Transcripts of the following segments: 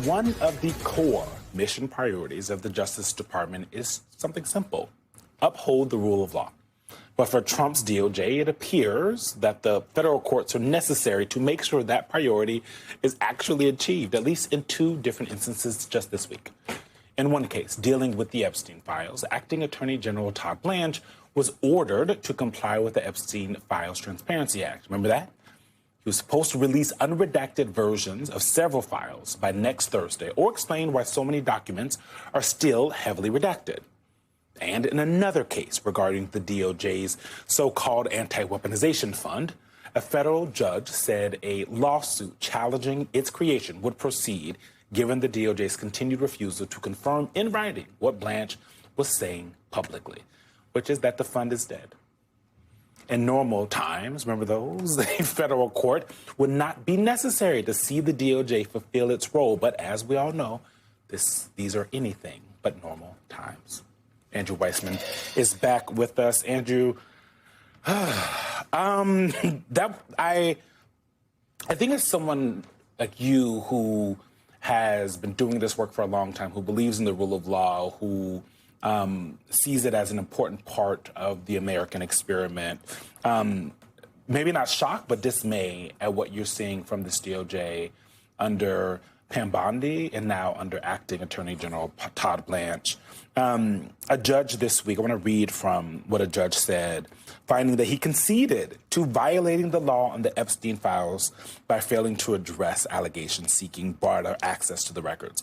One of the core mission priorities of the Justice Department is something simple: uphold the rule of law. But for Trump's DOJ, it appears that the federal courts are necessary to make sure that priority is actually achieved, at least in two different instances just this week. In one case, dealing with the Epstein files, Acting Attorney General Todd Blanche was ordered to comply with the Epstein Files Transparency Act. Remember that? He was supposed to release unredacted versions of several files by next Thursday, or explain why so many documents are still heavily redacted. And in another case regarding the DOJ's so-called anti-weaponization fund, a federal judge said a lawsuit challenging its creation would proceed given the DOJ's continued refusal to confirm in writing what Blanche was saying publicly, which is that the fund is dead. In normal times, remember those, the federal court would not be necessary to see the DOJ fulfill its role. But as we all know, these are anything but normal times. Andrew Weissman is back with us. Andrew, I think as someone like you who has been doing this work for a long time, who believes in the rule of law, who sees it as an important part of the American experiment. Maybe not shocked, but dismay at what you're seeing from this DOJ under Pam Bondi and now under Acting Attorney General Todd Blanche. A judge this week, I want to read from what a judge said, finding that he conceded to violating the law on the Epstein files by failing to address allegations seeking broader access to the records.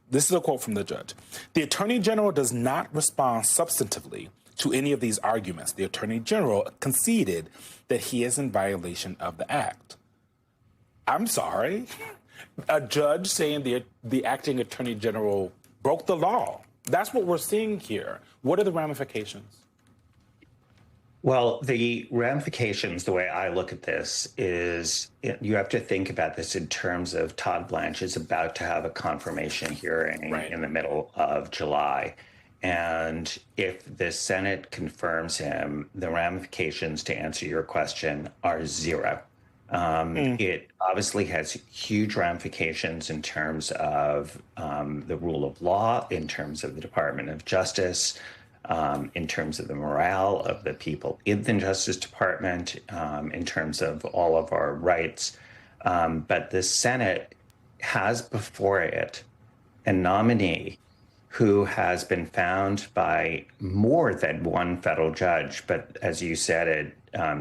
This is a quote from the judge. The Attorney General does not respond substantively to any of these arguments. The Attorney General conceded that he is in violation of the act. I'm sorry. A judge saying the Acting Attorney General broke the law. That's what we're seeing here. What are the ramifications? Well, the ramifications, the way I look at this is you have to think about this in terms of Todd Blanche is about to have a confirmation hearing in the middle of July. And if the Senate confirms him, the ramifications, to answer your question, are zero. It obviously has huge ramifications in terms of the rule of law, in terms of the Department of Justice, in terms of the morale of the people in the Justice Department, in terms of all of our rights. But the Senate has before it a nominee who has been found by more than one federal judge, but as you said it,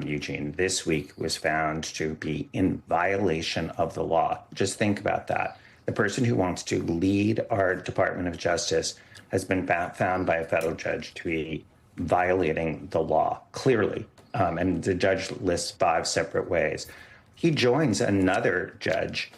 Eugene, this week was found to be in violation of the law. Just think about that. The person who wants to lead our Department of Justice has been found by a federal judge to be violating the law, clearly. And the judge lists 5 separate ways. He joins another judge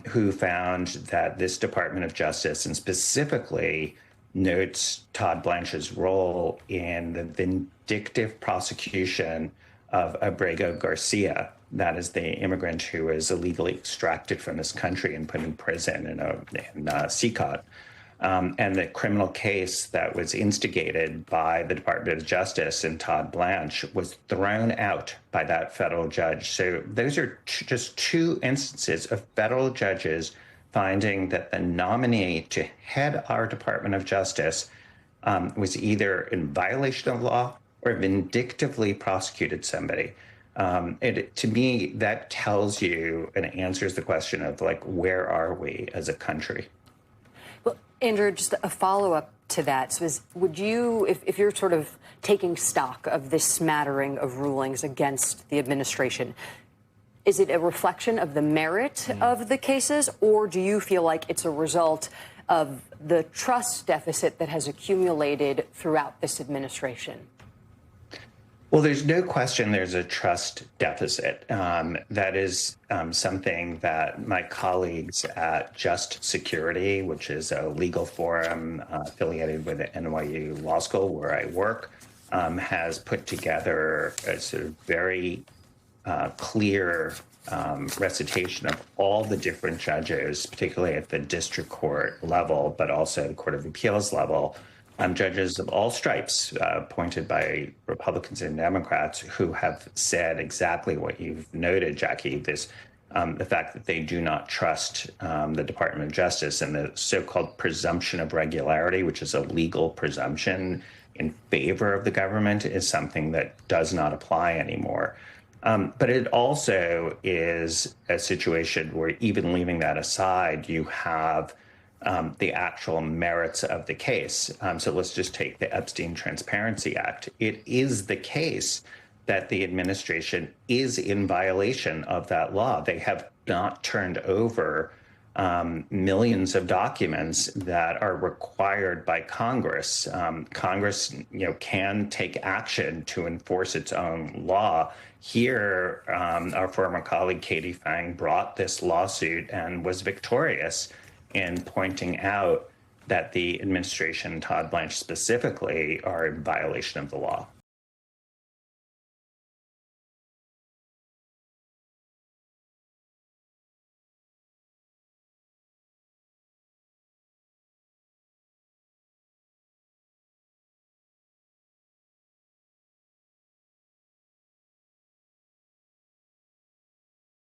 who found that this Department of Justice, and specifically notes Todd Blanche's role in the vindictive prosecution of Abrego Garcia, that is the immigrant who was illegally extracted from this country and put in prison in CCOT. And the criminal case that was instigated by the Department of Justice and Todd Blanche was thrown out by that federal judge. So those are just 2 instances of federal judges finding that the nominee to head our Department of Justice was either in violation of law or vindictively prosecuted somebody. To me, that tells you and answers the question of, like, where are we as a country? Well, Andrew, just a follow-up to that. So would you, if you're sort of taking stock of this smattering of rulings against the administration, is it a reflection of the merit of the cases, or do you feel like it's a result of the trust deficit that has accumulated throughout this administration? Well, there's no question there's a trust deficit. That is something that my colleagues at Just Security, which is a legal forum affiliated with the NYU Law School where I work, has put together a sort of very clear recitation of all the different judges, particularly at the district court level, but also the Court of Appeals level, judges of all stripes appointed by Republicans and Democrats who have said exactly what you've noted, Jackie, this the fact that they do not trust the Department of Justice, and the so-called presumption of regularity, which is a legal presumption in favor of the government, is something that does not apply anymore. But it also is a situation where, even leaving that aside, you have the actual merits of the case. So let's just take the Epstein Transparency Act. It is the case that the administration is in violation of that law. They have not turned over millions of documents that are required by Congress. Congress, can take action to enforce its own law. Here, our former colleague Katie Phang brought this lawsuit and was victorious in pointing out that the administration, Todd Blanche specifically, are in violation of the law.